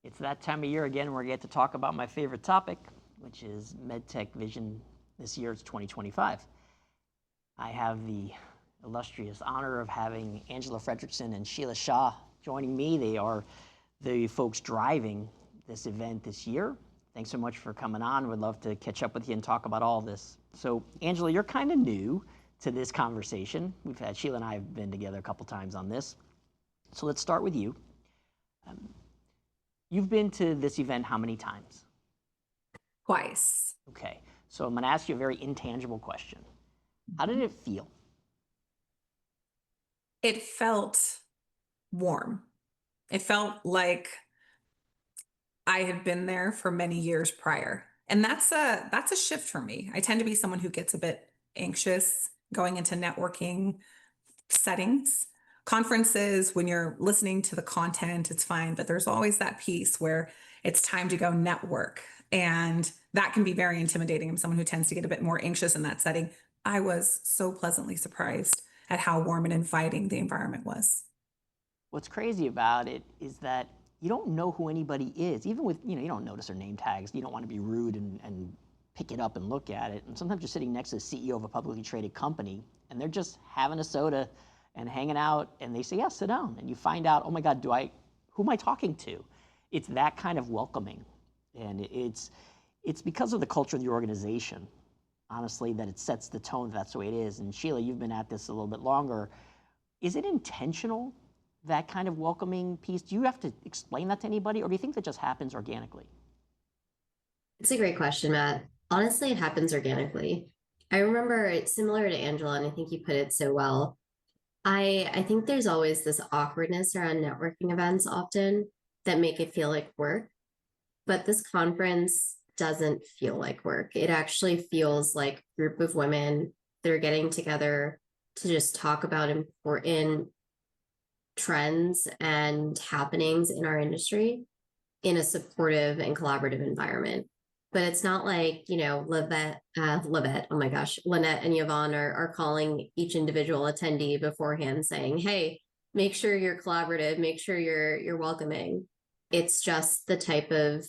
It's that time of year again where I get to talk about my favorite topic, which is MedtechVision. This year it's 2025. I have the illustrious honor of having Angela Frederickson and Shah joining me. They are the folks driving this event this year. Thanks so much for coming on. Would love to catch up with you and talk about all this. So, Angela, you're kind of new to this conversation. Sheila and I have been together a couple times on this. So let's start with you. You've been to this event how many times? Twice. Okay, so I'm going to ask you a very intangible question. How did it feel? It felt warm. It felt like I had been there for many years prior. And that's a shift for me. I tend to be someone who gets a bit anxious going into networking settings. Conferences, when you're listening to the content, it's fine, but there's always that piece where it's time to go network. And that can be very intimidating. I'm someone who tends to get a bit more anxious in that setting. I was so pleasantly surprised at how warm and inviting the environment was. What's crazy about it is that you don't know who anybody is. Even with, you don't notice their name tags. You don't want to be rude and pick it up and look at it. And sometimes you're sitting next to the CEO of a publicly traded company and they're just having a soda and hanging out, and they say, yeah, sit down. And you find out, oh my God, who am I talking to? It's that kind of welcoming. And it's because of the culture of the organization, honestly, that it sets the tone. That's the way it is. And Sheila, you've been at this a little bit longer. Is it intentional, that kind of welcoming piece? Do you have to explain that to anybody, or do you think that just happens organically? It's a great question, Matt. Honestly, it happens organically. I remember it's similar to Angela, and I think you put it so well. I think there's always this awkwardness around networking events often that make it feel like work. But this conference doesn't feel like work. It actually feels like a group of women that are getting together to just talk about important trends and happenings in our industry in a supportive and collaborative environment. But it's not like, Lynette and Yvonne are calling each individual attendee beforehand saying, hey, make sure you're collaborative, make sure you're welcoming. It's just the type of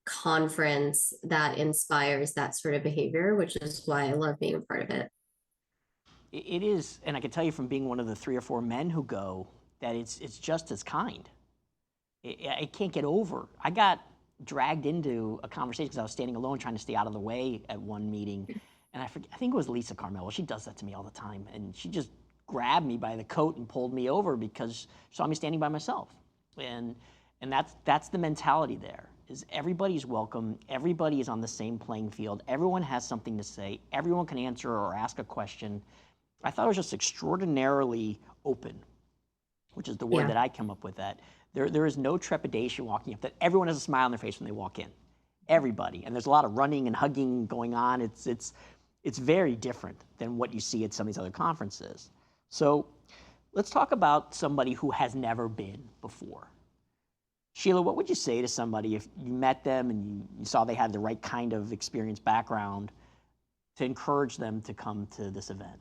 conference that inspires that sort of behavior, which is why I love being a part of it. It is, and I can tell you from being one of the 3 or 4 men who go, that it's just as kind. I can't get over. I got dragged into a conversation because I was standing alone trying to stay out of the way at one meeting. And I think it was Lisa Carmelo. She does that to me all the time. And she just grabbed me by the coat and pulled me over because she saw me standing by myself. And that's the mentality there, is everybody's welcome. Everybody is on the same playing field. Everyone has something to say. Everyone can answer or ask a question. I thought it was just extraordinarily open, which is the word that I come up with. That there is no trepidation walking up, that everyone has a smile on their face when they walk in. Everybody. And there's a lot of running and hugging going on. It's very different than what you see at some of these other conferences. So let's talk about somebody who has never been before. Sheila, what would you say to somebody if you met them and you saw they had the right kind of experience background to encourage them to come to this event?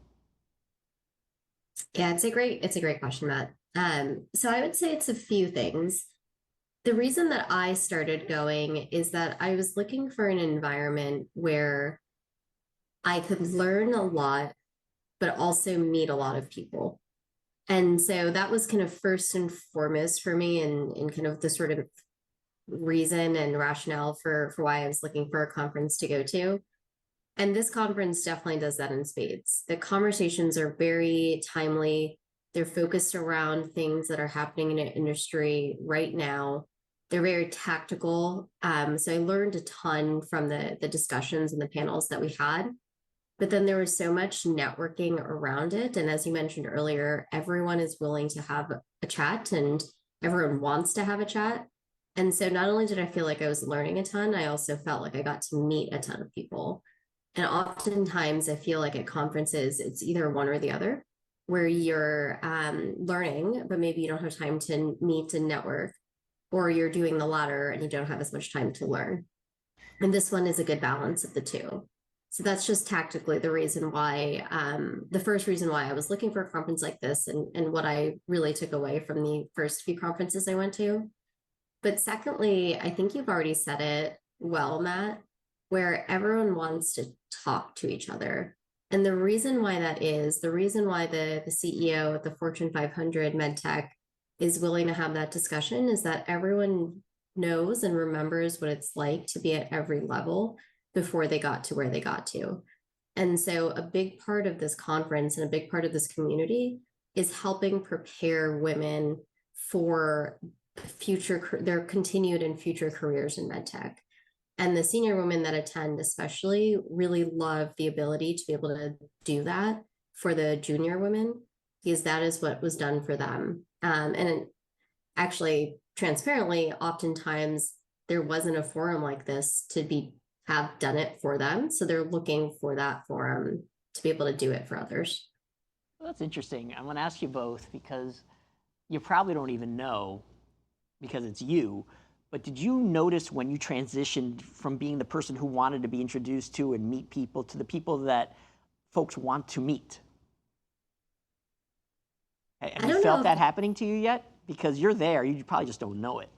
Yeah, it's a great question, Matt. So I would say it's a few things. The reason that I started going is that I was looking for an environment where I could learn a lot, but also meet a lot of people. And so that was kind of first and foremost for me, and kind of the sort of reason and rationale for why I was looking for a conference to go to. And this conference definitely does that in spades. The conversations are very timely. They're focused around things that are happening in an industry right now. They're very tactical. So I learned a ton from the discussions and the panels that we had. But then there was so much networking around it. And as you mentioned earlier, everyone is willing to have a chat and everyone wants to have a chat. And so not only did I feel like I was learning a ton, I also felt like I got to meet a ton of people. And oftentimes I feel like at conferences, it's either one or the other, where you're learning, but maybe you don't have time to meet and network, or you're doing the latter and you don't have as much time to learn. And this one is a good balance of the two. So that's just tactically the reason why, the first reason why I was looking for a conference like this, and what I really took away from the first few conferences I went to. But secondly, I think you've already said it well, Matt, where everyone wants to talk to each other. And the reason why that is, the reason why the CEO at the Fortune 500 MedTech is willing to have that discussion is that everyone knows and remembers what it's like to be at every level before they got to where they got to. And so a big part of this conference and a big part of this community is helping prepare women for their continued and future careers in medtech. And the senior women that attend especially really love the ability to be able to do that for the junior women, because that is what was done for them. And actually, transparently, oftentimes there wasn't a forum like this to have done it for them. So they're looking for that forum to be able to do it for others. Well, that's interesting. I'm going to ask you both because you probably don't even know because it's you, but did you notice when you transitioned from being the person who wanted to be introduced to and meet people to the people that folks want to meet? Have you felt that happening to you yet? Because you're there, you probably just don't know it.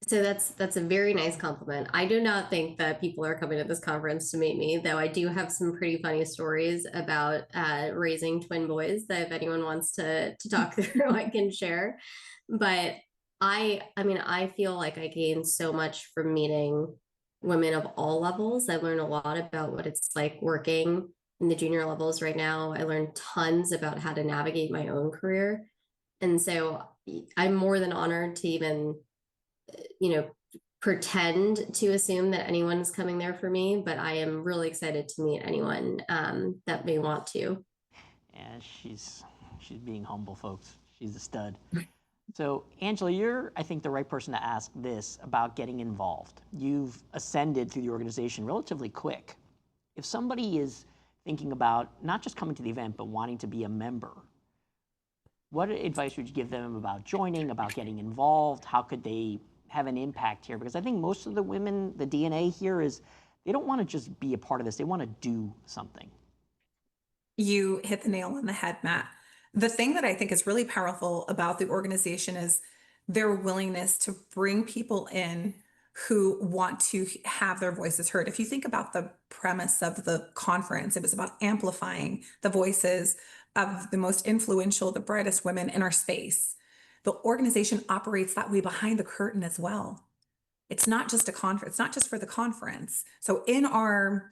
So that's a very nice compliment. I do not think that people are coming to this conference to meet me, though I do have some pretty funny stories about raising twin boys that if anyone wants to talk through, I can share. But I feel like I gained so much from meeting women of all levels. I learned a lot about what it's like working in the junior levels right now. I learned tons about how to navigate my own career. And so I'm more than honored to even pretend to assume that anyone is coming there for me, but I am really excited to meet anyone that may want to. And she's being humble, folks. She's a stud. So, Angela, you're, I think, the right person to ask this about getting involved. You've ascended through the organization relatively quick. If somebody is thinking about not just coming to the event, but wanting to be a member, what advice would you give them about joining, about getting involved? How could they have an impact here? Because I think most of the women, the DNA here is they don't want to just be a part of this. They want to do something. You hit the nail on the head, Matt. The thing that I think is really powerful about the organization is their willingness to bring people in who want to have their voices heard. If you think about the premise of the conference, it was about amplifying the voices of the most influential, the brightest women in our space. The organization operates that way behind the curtain as well. It's not just a conference, it's not just for the conference. So in our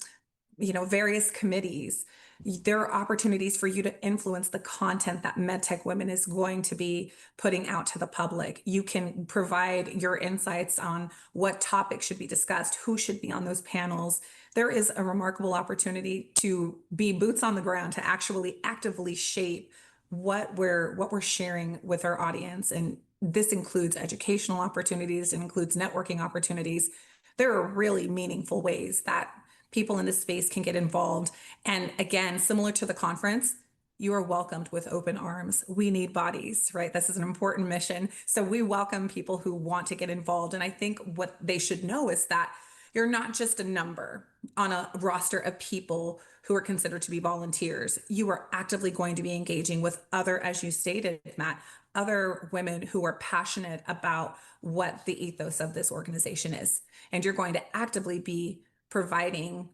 various committees, there are opportunities for you to influence the content that MedTech Women is going to be putting out to the public. You can provide your insights on what topics should be discussed, who should be on those panels. There is a remarkable opportunity to be boots on the ground, to actually actively shape what we're sharing with our audience. And this includes educational opportunities, it includes networking opportunities. There are really meaningful ways that people in this space can get involved. And again, similar to the conference, you are welcomed with open arms. We need bodies, right? This is an important mission. So we welcome people who want to get involved. And I think what they should know is that you're not just a number on a roster of people who are considered to be volunteers. You are actively going to be engaging with other, as you stated, Matt, other women who are passionate about what the ethos of this organization is. And you're going to actively be providing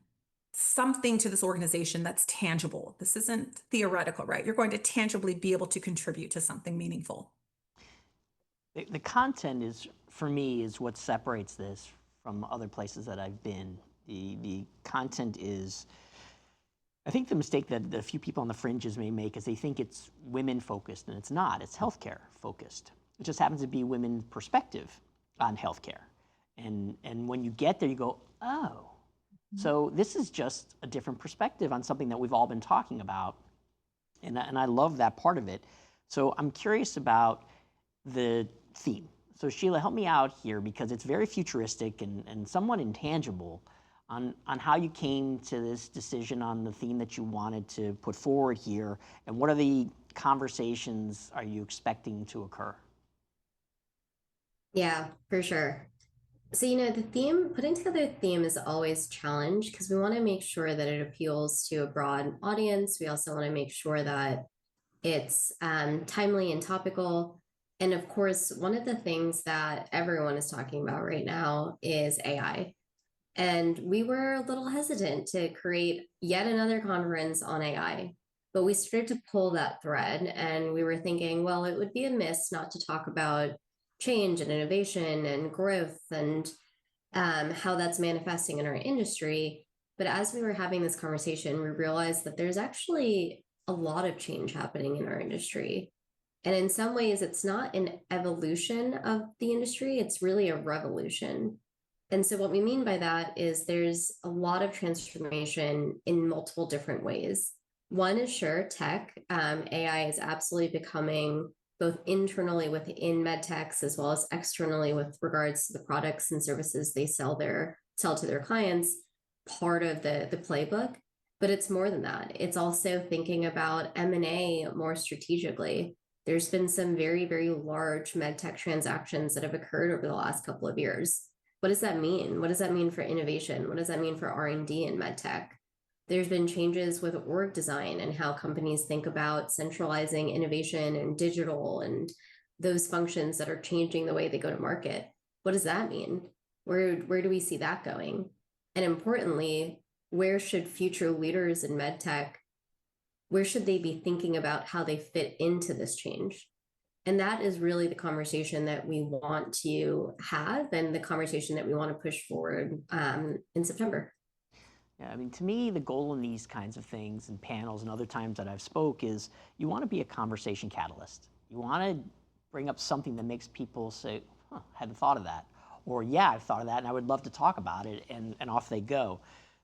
something to this organization that's tangible. This isn't theoretical, right? You're going to tangibly be able to contribute to something meaningful. The content is, for me, is what separates this from other places that I've been. The content is, I think the mistake that a few people on the fringes may make is they think it's women focused, and it's not. It's healthcare focused. It just happens to be women's perspective on healthcare. And when you get there, you go, oh, so this is just a different perspective on something that we've all been talking about. And I love that part of it. So I'm curious about the theme. So Shiela, help me out here because it's very futuristic and somewhat intangible on how you came to this decision on the theme that you wanted to put forward here, and what are the conversations are you expecting to occur? Yeah, for sure. So, you know, the theme, putting together a theme is always a challenge because we want to make sure that it appeals to a broad audience. We also want to make sure that it's timely and topical. And of course, one of the things that everyone is talking about right now is AI. And we were a little hesitant to create yet another conference on AI. But we started to pull that thread and we were thinking, well, it would be amiss not to talk about change and innovation and growth and how that's manifesting in our industry. But as we were having this conversation, we realized that there's actually a lot of change happening in our industry. And in some ways, it's not an evolution of the industry, it's really a revolution. And so, what we mean by that is there's a lot of transformation in multiple different ways. One is sure, tech. AI is absolutely becoming both internally within medtechs as well as externally with regards to the products and services they sell to their clients, part of the playbook. But it's more than that. It's also thinking about M&A more strategically. There's been some very, very large medtech transactions that have occurred over the last couple of years. What does that mean? What does that mean for innovation? What does that mean for R&D in medtech? There's been changes with org design and how companies think about centralizing innovation and digital and those functions that are changing the way they go to market. What does that mean? Where do we see that going? And importantly, where should future leaders in medtech, where should they be thinking about how they fit into this change? And that is really the conversation that we want to have and the conversation that we want to push forward in September. Yeah, I mean, to me, the goal in these kinds of things and panels and other times that I've spoke is you want to be a conversation catalyst. You want to bring up something that makes people say, huh, I hadn't thought of that. Or, yeah, I've thought of that and I would love to talk about it, and off they go.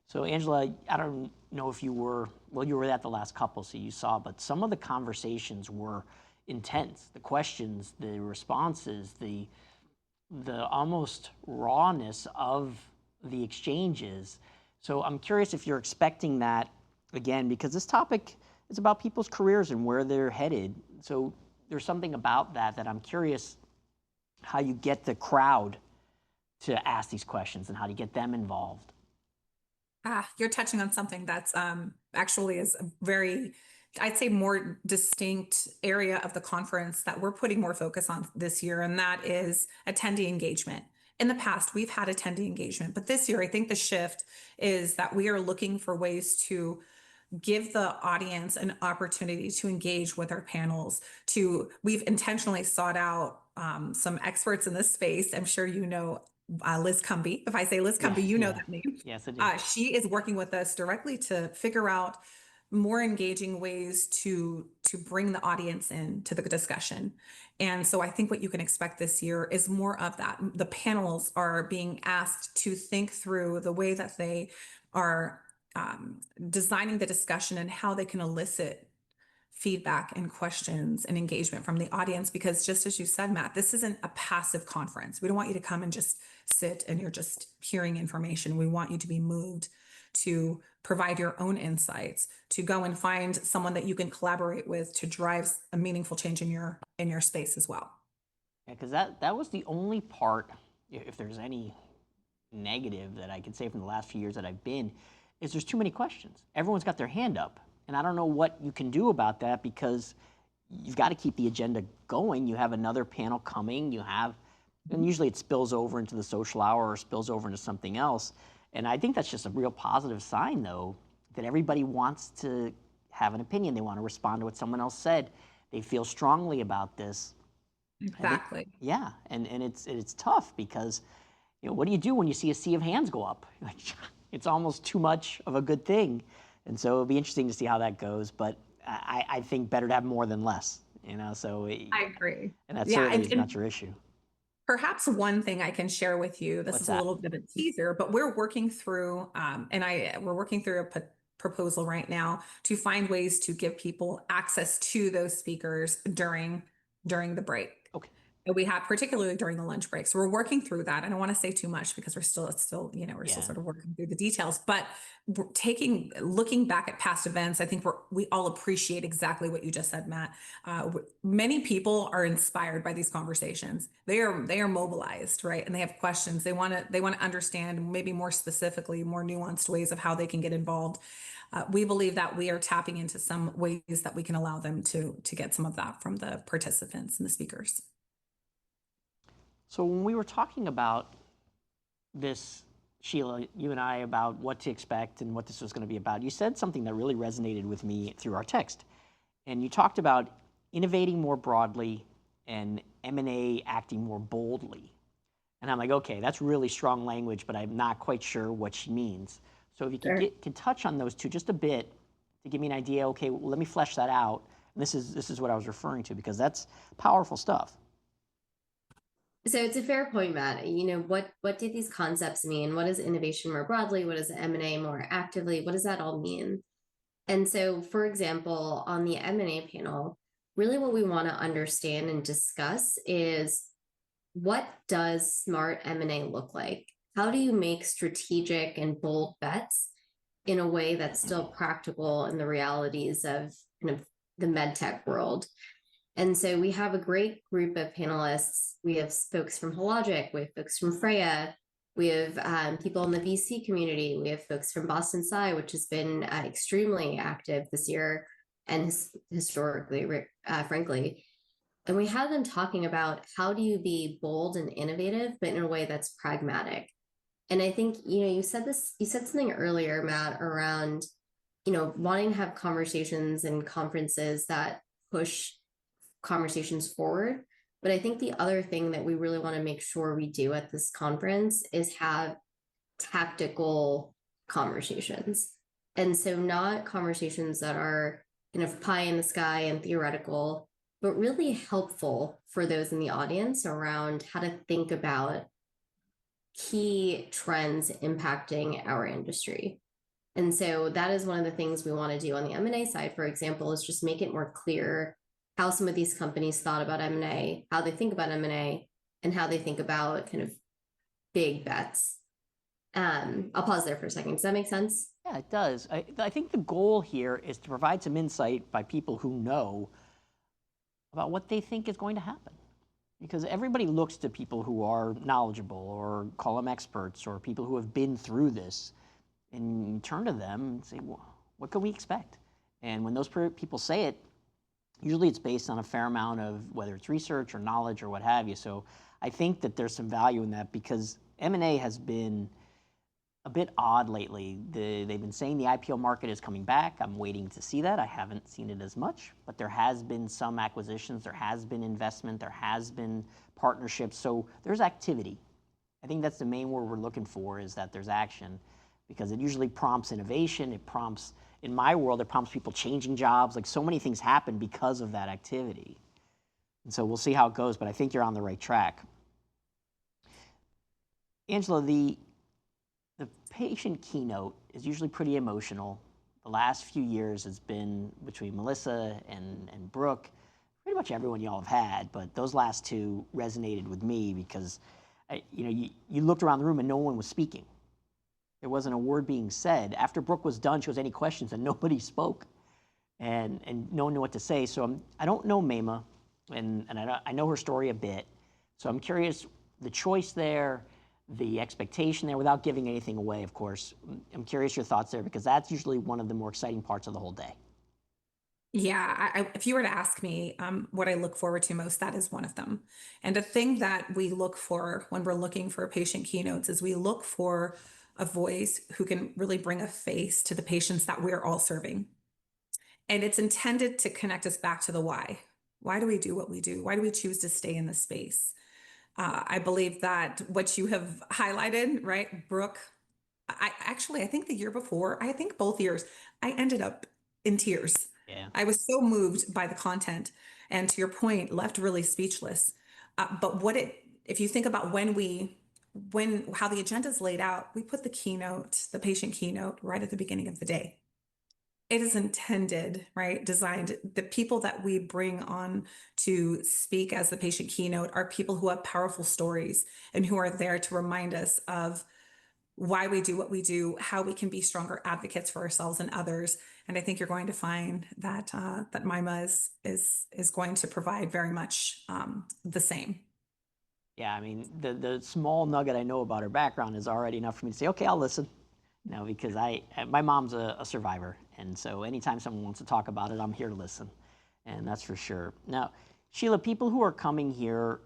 So, Angela, I don't know if you were, well, you were at the last couple, so you saw, but some of the conversations were intense. The questions, the responses, the almost rawness of the exchanges. So I'm curious if you're expecting that again, because this topic is about people's careers and where they're headed. So there's something about that that I'm curious how you get the crowd to ask these questions and how to get them involved. You're touching on something that's actually is a very, I'd say, more distinct area of the conference that we're putting more focus on this year, and that is attendee engagement. In the past, we've had attendee engagement, but this year, I think the shift is that we are looking for ways to give the audience an opportunity to engage with our panels. We've intentionally sought out some experts in this space. I'm sure you know Liz Cumby. If I say Liz Cumby, you know that name. Yes, I do. She is working with us directly to figure out more engaging ways to bring the audience in to the discussion. And so I think what you can expect this year is more of that. The panels are being asked to think through the way that they are designing the discussion and how they can elicit feedback and questions and engagement from the audience. Because just as you said, Matt, this isn't a passive conference. We don't want you to come and just sit and you're just hearing information. We want you to be moved to provide your own insights, to go and find someone that you can collaborate with to drive a meaningful change in your space as well. Yeah, because that was the only part, if there's any negative that I can say from the last few years that I've been, is there's too many questions. Everyone's got their hand up. And I don't know what you can do about that because you've got to keep the agenda going. You have another panel coming. And usually it spills over into the social hour or spills over into something else. And I think that's just a real positive sign, though, that everybody wants to have an opinion. They want to respond to what someone else said. They feel strongly about this. Exactly. And it's tough because, what do you do when you see a sea of hands go up? It's almost too much of a good thing. And so it'll be interesting to see how that goes. But I think better to have more than less, so. I agree. And that certainly is not your issue. Perhaps one thing I can share with you, this is a little bit of a teaser, but we're working through, we're working through a proposal right now to find ways to give people access to those speakers during the break. Okay. that we had, particularly during the lunch breaks. We're working through that. I don't want to say too much because we're still, we're still Yeah. sort of working through the details, but looking back at past events, I think we all appreciate exactly what you just said, Matt. Many people are inspired by these conversations. They are mobilized, right? And they have questions. They want to understand maybe more specifically, more nuanced ways of how they can get involved. We believe that we are tapping into some ways that we can allow them to get some of that from the participants and the speakers. So when we were talking about this, Sheila, you and I, about what to expect and what this was going to be about, you said something that really resonated with me through our text. And you talked about innovating more broadly and M&A acting more boldly. And I'm like, okay, that's really strong language, but I'm not quite sure what she means. So if you could touch on those two just a bit to give me an idea, okay, well, let me flesh that out. And this is what I was referring to, because that's powerful stuff. So it's a fair point, Matt. What do these concepts mean? What is innovation more broadly? What is M&A more actively? What does that all mean? And so, for example, on the M&A panel, really what we want to understand and discuss is, what does smart M&A look like? How do you make strategic and bold bets in a way that's still practical in the realities of kind of the med tech world? And so we have a great group of panelists. We have folks from Hologic, we have folks from Freya, we have people in the VC community, we have folks from Boston Sci, which has been extremely active this year and historically, frankly. And we have them talking about, how do you be bold and innovative, but in a way that's pragmatic. And I think, you said something earlier, Matt, around, wanting to have conversations and conferences that push conversations forward. But I think the other thing that we really want to make sure we do at this conference is have tactical conversations. And so not conversations that are kind of pie in the sky and theoretical, but really helpful for those in the audience around how to think about key trends impacting our industry. And so that is one of the things we want to do on the M&A side, for example, is just make it more clear how some of these companies thought about M&A, how they think about M&A, and how they think about kind of big bets. I'll pause there for a second. Does that make sense? Yeah, it does. I think the goal here is to provide some insight by people who know about what they think is going to happen. Because everybody looks to people who are knowledgeable, or call them experts, or people who have been through this, and you turn to them and say, well, what can we expect? And when those people say it, usually it's based on a fair amount of whether it's research or knowledge or what have you. So I think that there's some value in that, because M&A has been a bit odd lately. They've been saying the IPO market is coming back. I'm waiting to see that. I haven't seen it as much, but there has been some acquisitions, there has been investment, there has been partnerships. So there's activity. I think that's the main word we're looking for, is that there's action, because it usually prompts innovation. It prompts, in my world, it prompts people changing jobs. Like, so many things happen because of that activity. And so we'll see how it goes, but I think you're on the right track. Angela, the patient keynote is usually pretty emotional. The last few years has been between Melissa and Brooke, pretty much everyone y'all have had, but those last two resonated with me because you looked around the room and no one was speaking. There wasn't a word being said. After Brooke was done, she was any questions and nobody spoke, and no one knew what to say. So I don't know Mema, and I know her story a bit. So I'm curious, the choice there, the expectation there, without giving anything away, of course. I'm curious your thoughts there, because that's usually one of the more exciting parts of the whole day. Yeah, if you were to ask me what I look forward to most, that is one of them. And the thing that we look for when we're looking for patient keynotes is we look for a voice who can really bring a face to the patients that we're all serving. And it's intended to connect us back to the why. Why do we do what we do? Why do we choose to stay in this space? I believe that what you have highlighted, right, Brooke, I think the year before, I think both years, I ended up in tears. Yeah. I was so moved by the content, and to your point, left really speechless. But if you think about how the agenda is laid out, we put the patient keynote right at the beginning of the day. it is intended, right? Designed. The people that we bring on to speak as the patient keynote are people who have powerful stories and who are there to remind us of why we do what we do, how we can be stronger advocates for ourselves and others. And I think you're going to find that that MIMA is going to provide very much the same. Yeah, I mean, the small nugget I know about her background is already enough for me to say, okay, I'll listen. You know, because my mom's a survivor, and so anytime someone wants to talk about it, I'm here to listen, and that's for sure. Now, Shiela, people who are coming here,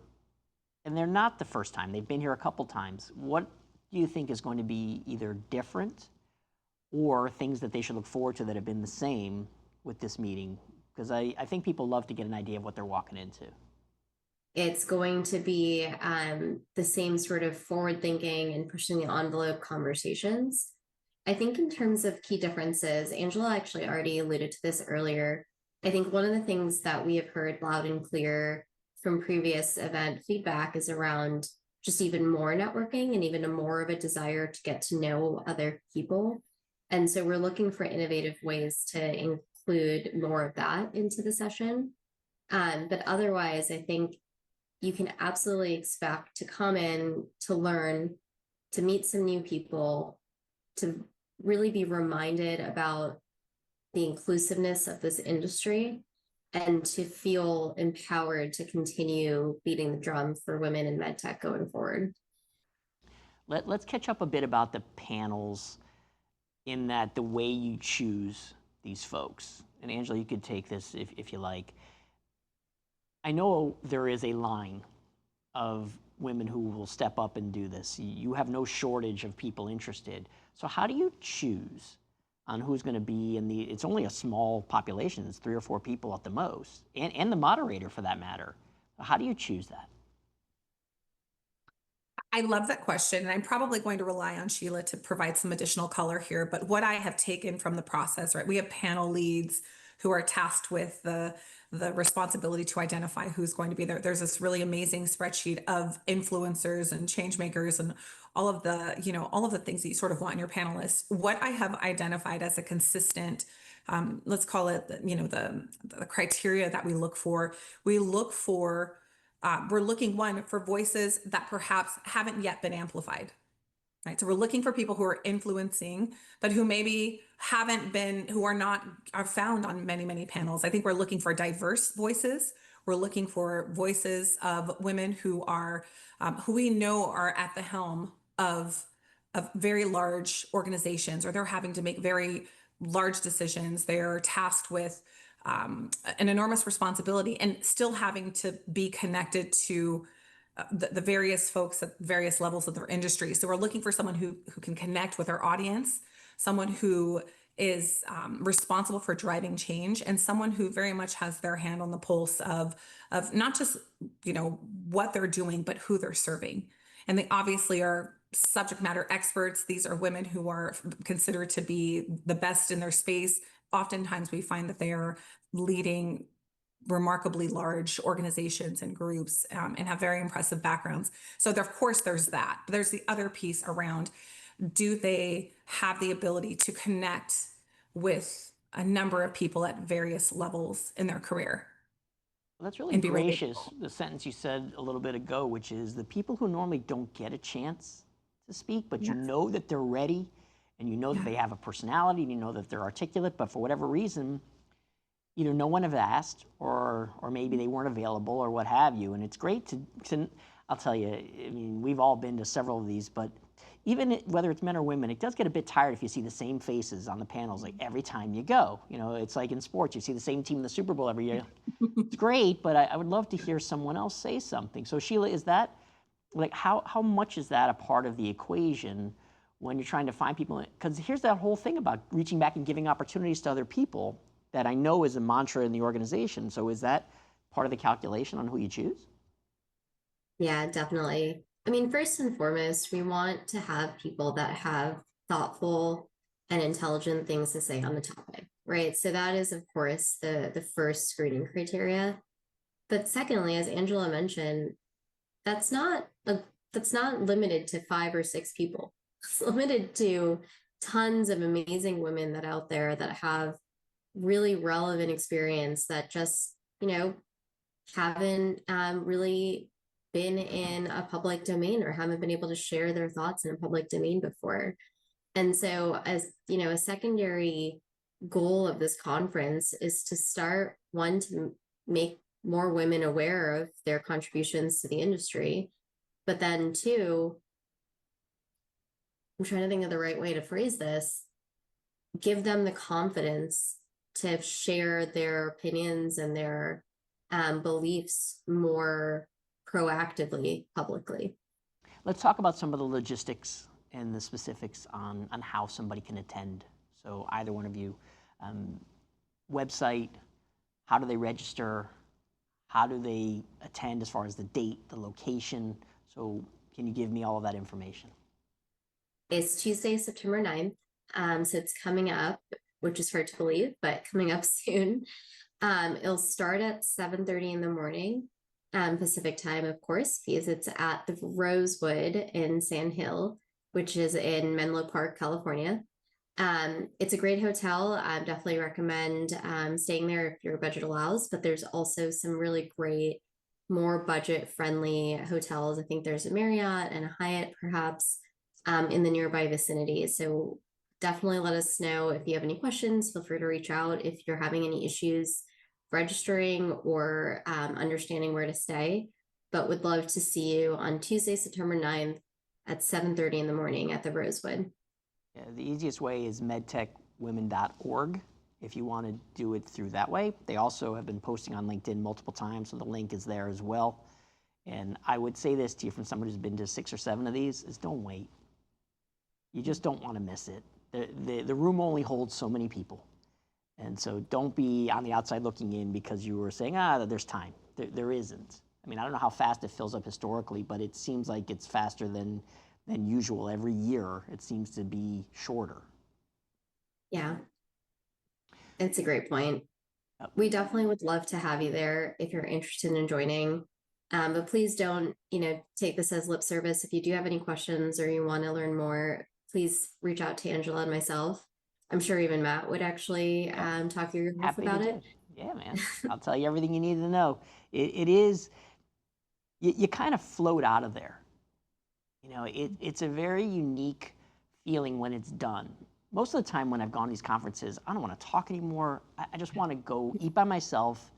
and they're not the first time, they've been here a couple times, what do you think is going to be either different or things that they should look forward to that have been the same with this meeting? Because I think people love to get an idea of what they're walking into. It's going to be the same sort of forward thinking and pushing the envelope conversations. I think in terms of key differences, Angela actually already alluded to this earlier. I think one of the things that we have heard loud and clear from previous event feedback is around just even more networking and even more of a desire to get to know other people. And so we're looking for innovative ways to include more of that into the session. But otherwise, I think you can absolutely expect to come in, to learn, to meet some new people, to really be reminded about the inclusiveness of this industry, and to feel empowered to continue beating the drum for women in medtech going forward. Let's catch up a bit about the panels in that the way you choose these folks. And Angela, you could take this if you like. I know there is a line of women who will step up and do this. You have no shortage of people interested. So how do you choose on who's going to be in the, it's only a small population, it's 3 or 4 people at the most, and the moderator for that matter. How do you choose that? I love that question, and I'm probably going to rely on Shiela to provide some additional color here. But what I have taken from the process, right? We have panel leads who are tasked with the responsibility to identify who's going to be there. There's this really amazing spreadsheet of influencers and change makers and all of the, all of the things that you sort of want in your panelists. What I have identified as a consistent, let's call it, the criteria that we look for. We're looking, one, for voices that perhaps haven't yet been amplified, right? So we're looking for people who are influencing, but who maybe haven't been, who are found on many, many panels. I think we're looking for diverse voices. We're looking for voices of women who are, who we know are at the helm of very large organizations, or they're having to make very large decisions. They're tasked with an enormous responsibility and still having to be connected to the various folks at various levels of their industry. So we're looking for someone who can connect with our audience, someone who is responsible for driving change, and someone who very much has their hand on the pulse of not just what they're doing, but who they're serving. And they obviously are subject matter experts. These are women who are considered to be the best in their space. Oftentimes we find that they are leading remarkably large organizations and groups and have very impressive backgrounds. So of course there's that. But there's the other piece around, do they have the ability to connect with a number of people at various levels in their career? Well, that's really gracious, the sentence you said a little bit ago, which is the people who normally don't get a chance to speak, but you know that they're ready, and you know that they have a personality, and you know that they're articulate, but for whatever reason, either no one have asked, or maybe they weren't available, or what have you. And it's great to I'll tell you, I mean, we've all been to several of these, but even whether it's men or women, it does get a bit tired if you see the same faces on the panels like every time you go. It's like in sports, you see the same team in the Super Bowl every year. It's great, but I would love to hear someone else say something. So Shiela, is that, like, how much is that a part of the equation when you're trying to find people? Because here's that whole thing about reaching back and giving opportunities to other people that I know is a mantra in the organization. So is that part of the calculation on who you choose? Yeah, definitely. I mean, first and foremost, we want to have people that have thoughtful and intelligent things to say on the topic, right? So that is, of course, the first screening criteria. But secondly, as Angela mentioned, that's not limited to 5 or 6 people. It's limited to tons of amazing women that out there that have really relevant experience that just, haven't really been in a public domain or haven't been able to share their thoughts in a public domain before. And so, as a secondary goal of this conference is to start, one, to make more women aware of their contributions to the industry, but then two, I'm trying to think of the right way to phrase this, give them the confidence to share their opinions and their beliefs more proactively publicly. Let's talk about some of the logistics and the specifics on how somebody can attend. So either one of you, website, how do they register? How do they attend as far as the date, the location? So can you give me all of that information? It's Tuesday, September 9th. So it's coming up, which is hard to believe, but coming up soon. It'll start at 7:30 in the morning, Pacific time, of course, because it's at the Rosewood in Sand Hill, which is in Menlo Park, California. It's a great hotel. I definitely recommend staying there if your budget allows, but there's also some really great, more budget-friendly hotels. I think there's a Marriott and a Hyatt, perhaps, in the nearby vicinity. So definitely let us know if you have any questions. Feel free to reach out if you're having any issues registering or understanding where to stay. But would love to see you on Tuesday, September 9th at 7:30 in the morning at the Rosewood. Yeah, the easiest way is medtechwomen.org if you want to do it through that way. They also have been posting on LinkedIn multiple times, so the link is there as well. And I would say this to you from someone who's been to 6 or 7 of these, is don't wait. You just don't want to miss it. The room only holds so many people. And so don't be on the outside looking in because you were saying, there's time. There isn't. I mean, I don't know how fast it fills up historically, but it seems like it's faster than usual. Every year, it seems to be shorter. Yeah, it's a great point. Yep. We definitely would love to have you there if you're interested in joining. But please don't, take this as lip service. If you do have any questions or you want to learn more, please reach out to Angela and myself. I'm sure even Matt would actually talk to your group about it. Yeah, man. I'll tell you everything you need to know. It is, you kind of float out of there. It's a very unique feeling when it's done. Most of the time when I've gone to these conferences, I don't want to talk anymore. I just want to go eat by myself,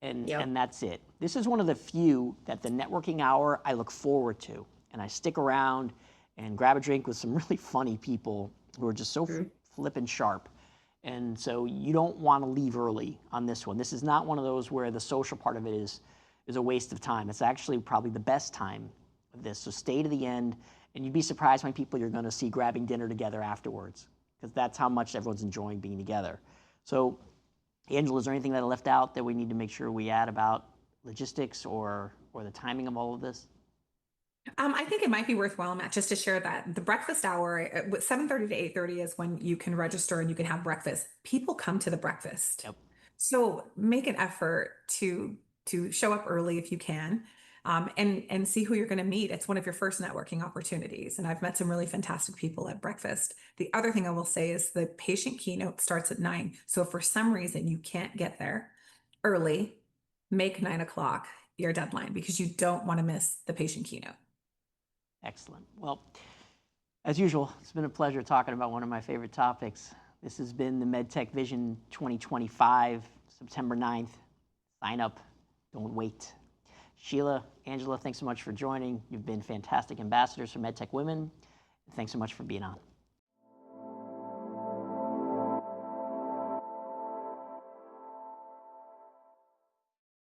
and that's it. This is one of the few that the networking hour I look forward to, and I stick around and grab a drink with some really funny people who are just so flippin' sharp. And so you don't want to leave early on this one. This is not one of those where the social part of it is a waste of time. It's actually probably the best time of this. So stay to the end, and you'd be surprised how many people you're going to see grabbing dinner together afterwards, because that's how much everyone's enjoying being together. So, Angela, is there anything that I left out that we need to make sure we add about logistics or the timing of all of this? I think it might be worthwhile, Matt, just to share that the breakfast hour, 7:30 to 8:30 is when you can register and you can have breakfast. People come to the breakfast. Yep. So make an effort to show up early if you can, and see who you're going to meet. It's one of your first networking opportunities. And I've met some really fantastic people at breakfast. The other thing I will say is the patient keynote starts at 9. So if for some reason you can't get there early, make 9 o'clock your deadline, because you don't want to miss the patient keynote. Excellent. Well, as usual, it's been a pleasure talking about one of my favorite topics. This has been the MedtechVision 2025, September 9th. Sign up. Don't wait. Shiela, Angela, thanks so much for joining. You've been fantastic ambassadors for MedTech Women. Thanks so much for being on.